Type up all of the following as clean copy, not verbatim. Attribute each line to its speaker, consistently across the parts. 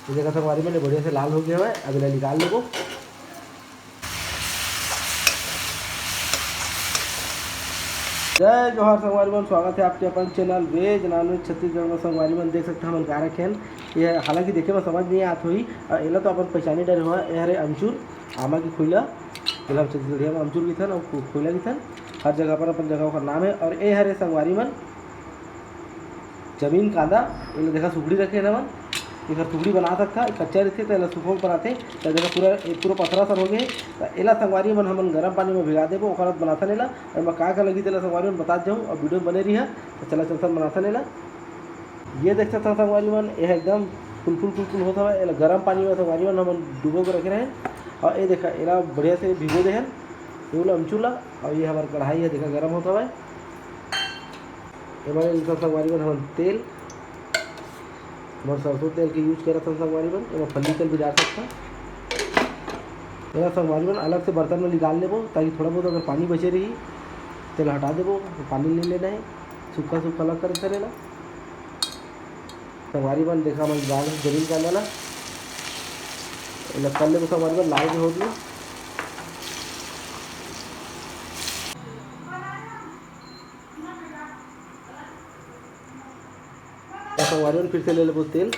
Speaker 1: ये देखा संगवारी में बढ़िया से लाल हो गया है। अब इन्हें निकाल लेगो। जय जोहार संगवारी मन, स्वागत है आपके अपन चैनल वेज नॉनवेज छत्तीसगढ़ में। संगवारी मन देख सकते हैं हम गा रखे हैं। ये हालांकि देखे में समझ नहीं आत हुई, एला तो अपन पहचानी डरे हुआ ये हरे अमचूर आमा की खोइला। एला छत्तीसगढ़िया में अमचूर की थन और खोइला की थन। हर जगह पर अपन जगह का नाम है। और ये हरे संगवारी मन जमीन कांदा, ये देखा सुखड़ी रखे ना मन, एक टुकड़ी बना सकता कच्चा रहते तो सुखो बनाते तो देखा पूरा पथरा सन हो गए। तो एला संगवारी मन हमन गर्म पानी में भिगा देबो, ओकर बाद बनाथन एला। और मैं का लगी तेला संगवारी मन बता जाऊँ और वीडियो बने रही है। तो चला चलता बनाथन एला। ये देख सकते संगवारी मन यह एकदम फुल होता है। एला गर्म पानी में संगवारी मन हमन डुबो के रखे रहे। और ये देखा एला बढ़िया से भिगो दे हैं ये वाला अमचूला। और ये हमारा कढ़ाई है देखा गर्म होता है। ये मैंने संगवारी मन हमन तेल और सरसों तेल के यूज करा था संगवारी बन। एवं फली तेल भी डाल सकता मेरा संगवारी बन। अलग से बर्तन में निकाल लेबो ताकि थोड़ा बहुत अगर पानी बचे रही तेल हटा देबो। तो पानी नहीं लेना है, सूखा सूखा अलग कर करेला संगवारी बन। देखा मैं डाल जमीन का डाला कर लेबो संगवारी बन। लाल हो गई संगवारी बन। फिर से ले लेबो तेल।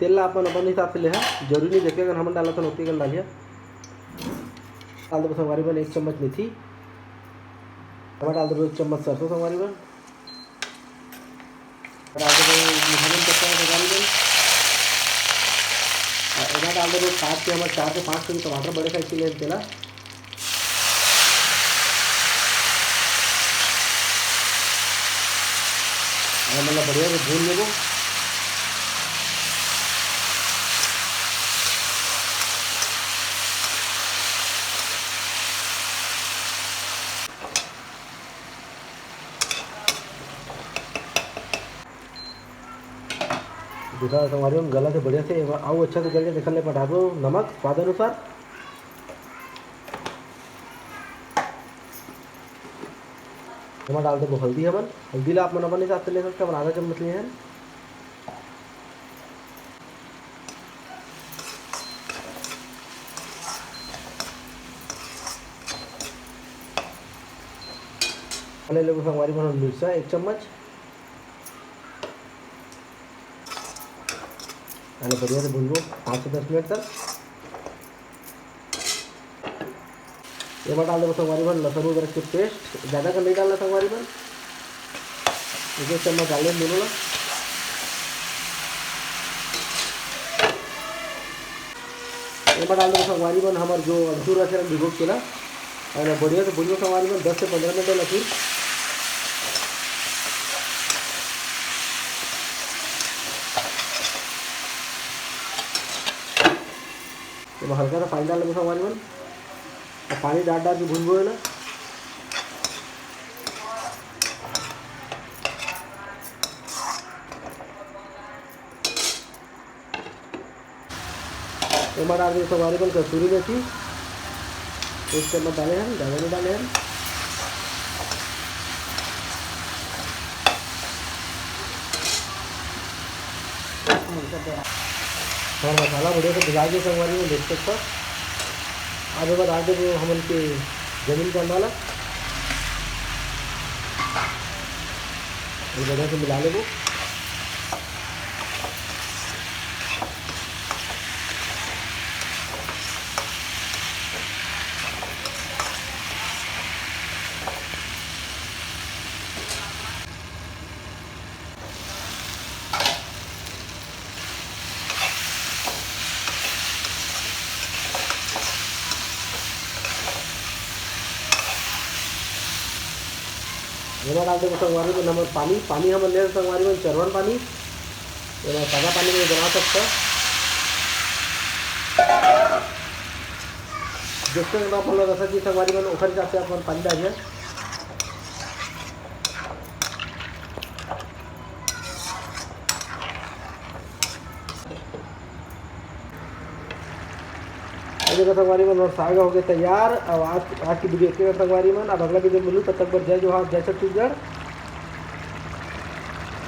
Speaker 1: तेल ला अपन अपन हिसाब से ले है, जरूरी नहीं देखे अगर हम डाला तो नौती कर डालिए। डाल दो संगवारी बन 1 चम्मच मेथी। डाल दो 1 चम्मच सरसों संगवारी बन। डाल दो संगवारी बन। डाल दो काट के हमारे 4 से 5 किलो टमाटर बड़े साइज के लिए तेला। मतलब बढ़िया से भून लेगो। देखा संगवारी हम गला से बढ़िया से आओ अच्छा से गले निकलने पर डाल दो नमक स्वाद अनुसार। हम डाल दो हल्दी। हमन हल्दी ला आप मन अपन हिसाब से ले सकते हैं। आधा चम्मच लिए हैं। ले लो संगवारी मन मिर्चा 1 चम्मच। बढ़िया से भून लो 5 से 10 मिनट तक। ये बार डाल दो संगवारी बन लहसुन अदरक के पेस्ट। ज़्यादा का नहीं डालना संगवारी बन, 1 चम्मच डाले दोनों ला। ये बार डाल दो संगवारी बन हमारे जो अमचूर रखे भिगो के ना बढ़िया से भून लो संगवारी बन 10 से 15 मिनट लगी। तो हल्का सा पानी डाल लेंगे संगवारी बन। और पानी डाल के भून गो ना। एक बार डाल देंगे संगवारी बन कसूरी मेथी 1 चम्मच डाले हैं, ज़्यादा नहीं डाले हैं। और मसाला बढ़िया से भिगा के संगवारी में देख सकता। आज एक बार डाल दे हम उनके जमीन का अंदाला बढ़िया से मिला लेंगे। एમાં डाल देंगे संगवारी में नमक पानी हम ले संगवारी में चरवन पानी। सादा पानी में बना सकता जिससे अपन रसा की संगवारी में उखड़ जाते अपन पानी डालिए। देखो संगवारी मन साग हो गया तैयार। अब आज की वीडियो के संगवारी मन अब अगला वीडियो मिलूँ, तब तक पर जय जोहार जय छत्तीसगढ़।